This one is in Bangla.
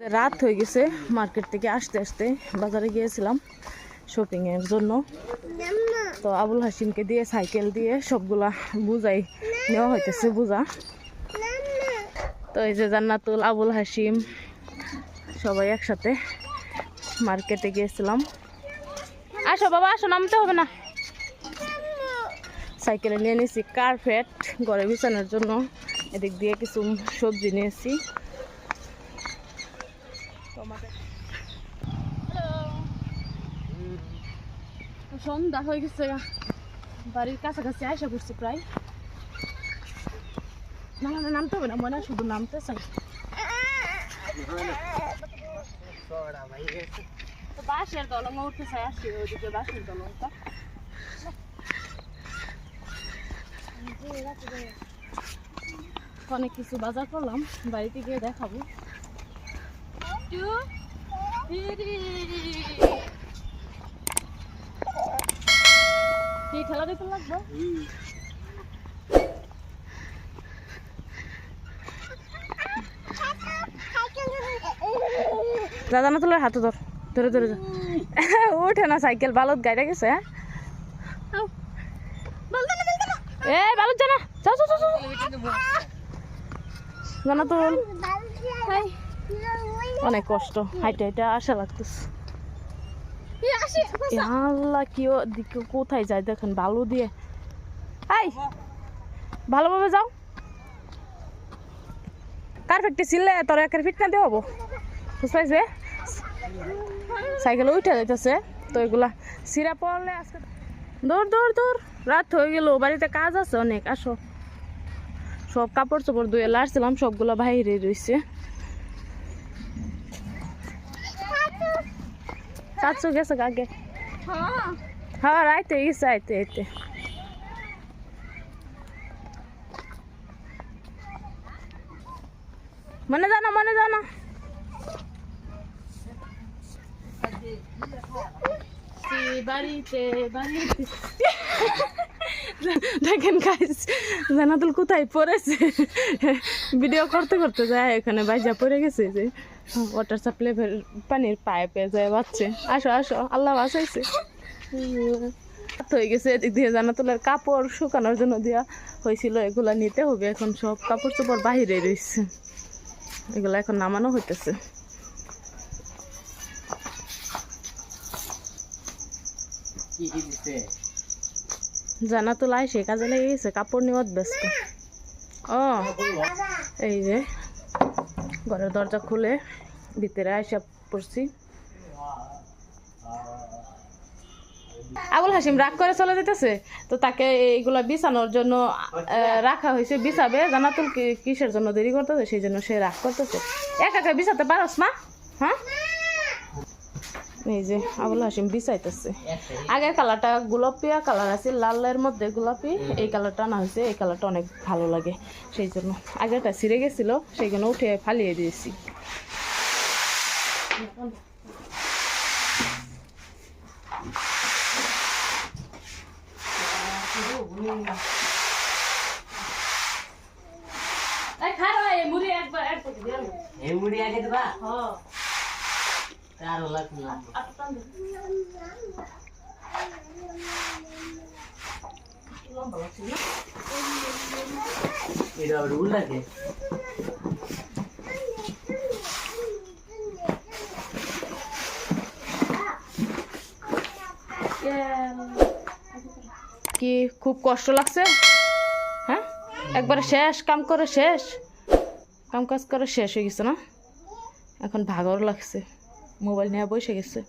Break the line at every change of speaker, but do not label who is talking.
রাত হয়ে গেছে, মার্কেট থেকে আসতে আসতে বাজারে গিয়েছিলাম শপিং এর জন্য। তো আবুল হাসিমকে দিয়ে সাইকেল দিয়ে সবগুলা বুঝাই নেওয়া হইতেছে বুঝা। তো এই যে জান্নাতুল, আবুল হাসিম সবাই একসাথে মার্কেটে গিয়েছিলাম। আসো বাবা আসো, নামতে হবে না। সাইকেলে নিয়ে নিয়েছি কার্পেট ঘরে বিছানোর জন্য, এদিক দিয়ে কিছু সবজি নিয়েছি। সন্ধ্যা হয়ে গেছে, বাড়ির কাছাকাছি আয়সা করছি প্রায়। না না নামতে হবে না, মনে হয় শুধু নামতে চাই। বাঁশের দলং উঠতে চাই, আসছি ওইদিকে বাঁশের দলংটা। অনেক কিছু বাজার করলাম, বাড়িতে গিয়ে দেখাবো। কি খেলা দিতে লাগবে? দাদা না তোলার হাতে ধর, ধরে ধরে ওঠে না সাইকেল, বালত গাড়ি গেছে। এ বালত জানা, যাও যাও যাও জানা তো। অনেক কষ্ট হাইটে হাইটে আসা লাগতেছে। আল্লাহ কি কোথায় যায় দেখেন, বালু দিয়ে। আই ভালোভাবে যাও, কার্পেটটি ছিলে তোর একের ফিট না দিয়ে হবো, বুঝ পাইছে? সাইকেলে উঠে যাইতেছে, তো এগুলা সিরা পড়লে আজকে দৌড় দৌড় দৌড়। রাত হয়ে গেল, বাড়িতে কাজ আছে অনেক। আসো, সব কাপড় চোপড় ধুয়ে লাড়ছিলাম, সবগুলো বাইরে রয়েছে। চাচু গেছে আগে, হ্যাঁ রাইতে গেছে, আইতে আইতে। মনে জানা মনে জানা। বাড়িতে বাড়িতে দেখেন গাইস, জান্নাতুল কোথায় পড়েছে, ভিডিও করতে করতে যায় এখানে বাইজা পড়ে গেছে। যে ওয়াটার সাপ্লাই পানির পাইপে যায় বাচ্চে। আসো আসো, আল্লাহ বাঁচাইছে। হয়ে গেছে, এদিক দিয়ে জান্নাতুলের কাপড় শুকানোর জন্য দেওয়া হয়েছিল, এগুলা নিতে হবে। এখন সব কাপড় চোপড় বাহিরে রয়েছে, এগুলা এখন নামানো হইতেছে। জান্নাতুল আইসে কাজে লেগে গেছে, কাপড় নিয়ে ব্যস্ত। ও এই যে ঘরের দরজা খুলে ভিতরে আইসা পড়ছি। আবুল হাসিম রাগ করে চলে যেতেছে, তো তাকে এইগুলা বিছানোর জন্য রাখা হয়েছে, বিছাবে। জান্নাতুল কিসের জন্য দেরি করতেছে, সেই জন্য সে রাগ করতেছে। একা একা বিছাতে পারস না? হ্যাঁ, এই যে আবুল হাসিম বিছাইতেছে। আগের কালারটা গোলাপিয়া কালার আছে, লালের মধ্যে গোলাপি, এই কালারটা আনা হয়েছে। এই কালারটা অনেক ভালো লাগে, সেই জন্য। আগেরটা ছিঁড়ে গেছিল, সেই জন্য উঠে ফালিয়ে দিয়েছি। কি খুব কষ্ট লাগছে? হ্যাঁ, একবারে শেষ কাম করে, শেষ কাম কাজ করে শেষ হয়ে গেছে না? এখন ভাগর লাগছে, মোবাইল নিয়ে বসে গেছে।